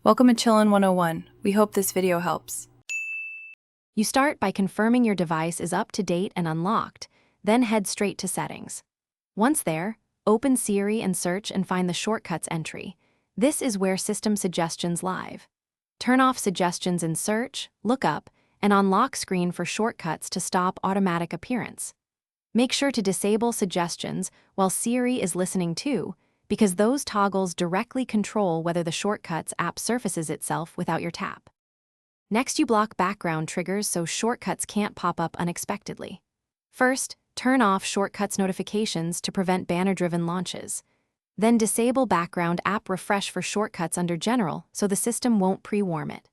Welcome to Chillin' 101. We hope this video helps. You start by confirming your device is up to date and unlocked, then head straight to Settings. Once there, open Siri and search and find the Shortcuts entry. This is where System Suggestions live. Turn off Suggestions in Search, Look Up, and on Lock Screen for shortcuts to stop automatic appearance. Make sure to disable Suggestions while Siri is listening too, because those toggles directly control whether the Shortcuts app surfaces itself without your tap. Next, you block background triggers so shortcuts can't pop up unexpectedly. First, turn off Shortcuts notifications to prevent banner-driven launches. Then disable background app refresh for shortcuts under General so the system won't pre-warm it.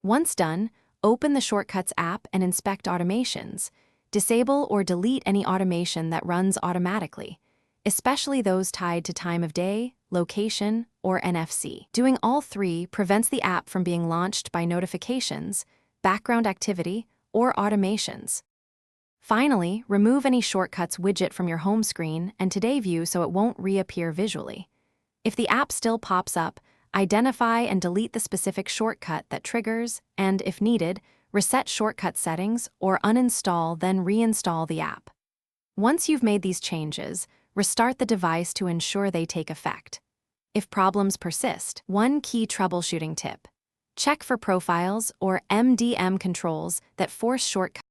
Once done, open the Shortcuts app and inspect automations. Disable or delete any automation that runs automatically, especially those tied to time of day, location, or NFC. Doing all three prevents the app from being launched by notifications, background activity, or automations. Finally, remove any Shortcuts widget from your home screen and Today view so it won't reappear visually. If the app still pops up, identify and delete the specific shortcut that triggers, and, if needed, reset shortcut settings or uninstall then reinstall the app. Once you've made these changes, restart the device to ensure they take effect. If problems persist, one key troubleshooting tip: check for profiles or MDM controls that force shortcuts.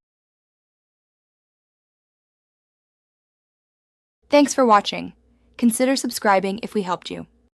Thanks for watching. Consider subscribing if we helped you.